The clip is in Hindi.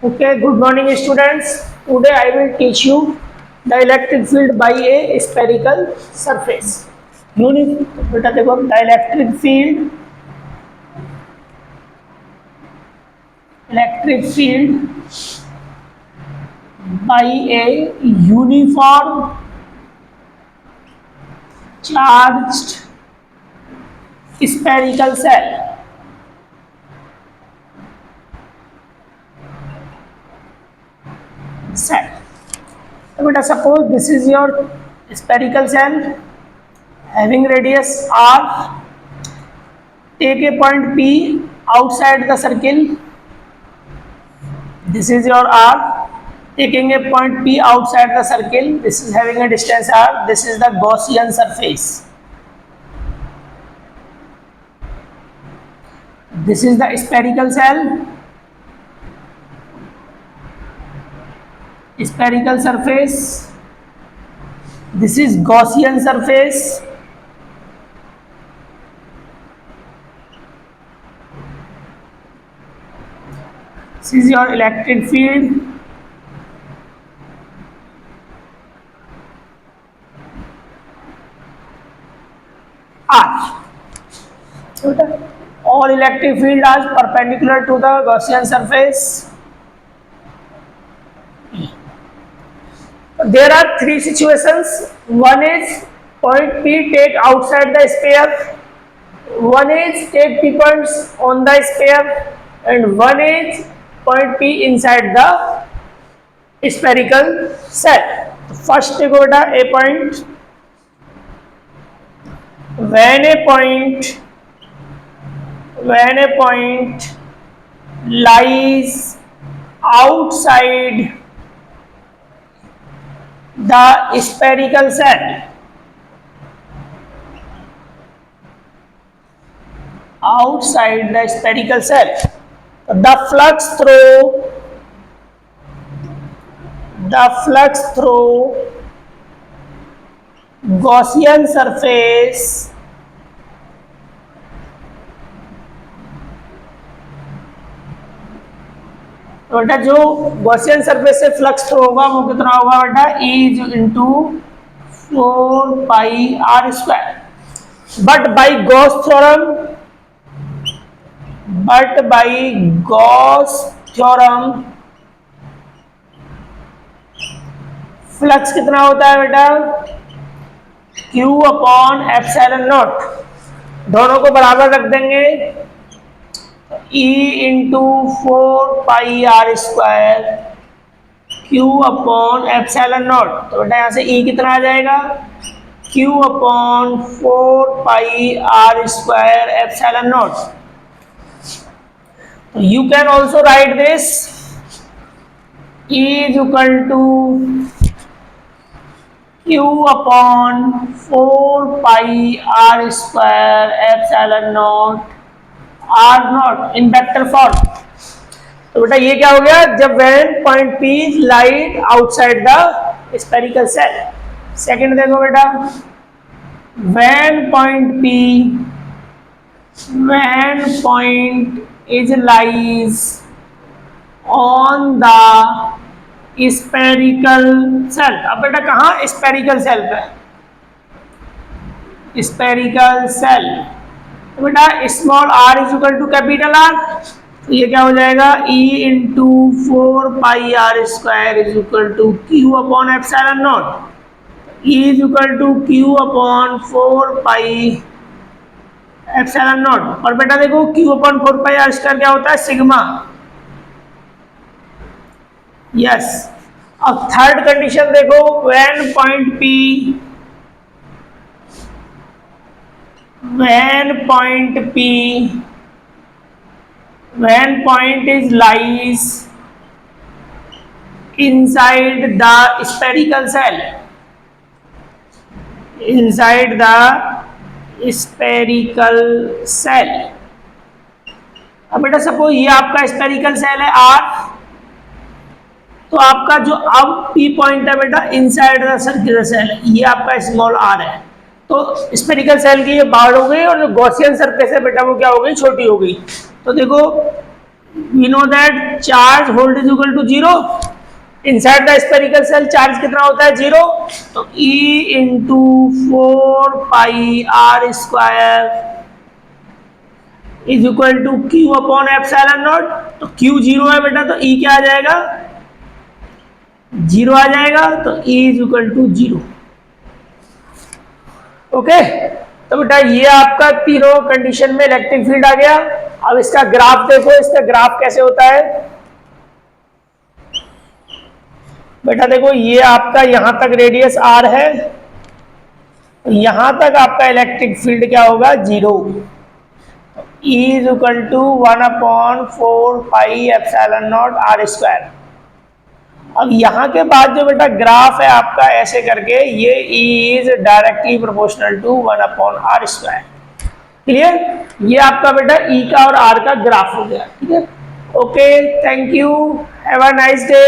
Okay, good morning students. Today I will teach you the electric field by a spherical surface. बेटा देखो electric field by a uniform charged spherical cell. So beta suppose this is your spherical cell having radius r. Take a point P outside the circle. This is your r. Taking a point P outside the circle. This is having a distance r. This is the Gaussian surface. This is the spherical cell. Spherical surface. This is Gaussian surface. This is your electric field. R. All electric field are perpendicular to the Gaussian surface. There are three situations. One is point P take outside the sphere. One is take P points on the sphere, and one is point P inside the spherical cell. First take a point. When a point lies outside the spherical cell, the flux through Gaussian surface तो बेटा जो गॉसियन सरफेस से फ्लक्स थ्रो होगा वो कितना होगा बेटा E into 4 pi r square. But by Gauss theorem flux कितना होता है बेटा Q अपॉन एप्सिलॉन नॉट. दोनों को बराबर रख देंगे. E into 4 pi r square Q upon epsilon not. तो बेटा यहाँ से E कितना आ जाएगा Q upon 4 pi r square epsilon naught. You can also write this E is equal to Q upon 4 pi r square epsilon naught or not in vector form. तो बेटा ये क्या हो गया जब when point P light outside the spherical shell. Second देखो बेटा when point is lies on the spherical shell. अब बेटा कहाँ स्फेरिकल सेल पे स्फेरिकल सेल. तो बेटा small r is equal to capital R. तो ये क्या हो जाएगा E into 4 pi r square is equal to Q upon epsilon naught. E is equal to Q upon 4 pi epsilon naught. और बेटा देखो Q upon 4 pi r square क्या होता है सिग्मा. यस. अब थर्ड कंडीशन देखो when point is lies inside the spherical cell. अब बेटा सपोज ये आपका स्फेरिकल सेल है R. तो आपका जो अब P पॉइंट है बेटा इनसाइड द सर्कुलर सेल, ये आपका स्मॉल r है. तो स्फेरिकल सेल की ये बाहर हो गई और जो गॉसियन सरफेस है बेटा वो क्या हो गई छोटी हो गई. तो देखो we know that charge hold is equal to zero, inside the spherical shell charge कितना होता है, जीरो। तो E into 4πr² is equal to q upon epsilon not. तो क्यू जीरो है बेटा, तो E क्या आ जाएगा, जीरो आ जाएगा। तो E is equal to zero. Okay, तो बेटा ये आपका तीनों कंडीशन में इलेक्ट्रिक फील्ड आ गया। अब इसका ग्राफ देखो, इसका ग्राफ कैसे होता है बेटा। देखो ये आपका यहां तक रेडियस r है, यहां तक आपका इलेक्ट्रिक फील्ड क्या होगा, zero. E is equal to 1/4πε0r²। अब यहां के बाद जो बेटा ग्राफ है आपका ऐसे करके, ये E is directly proportional to 1/r²। Clear, ये आपका बेटा E का और R का ग्राफ हो गया। ठीक है, okay, thank you, have a nice day.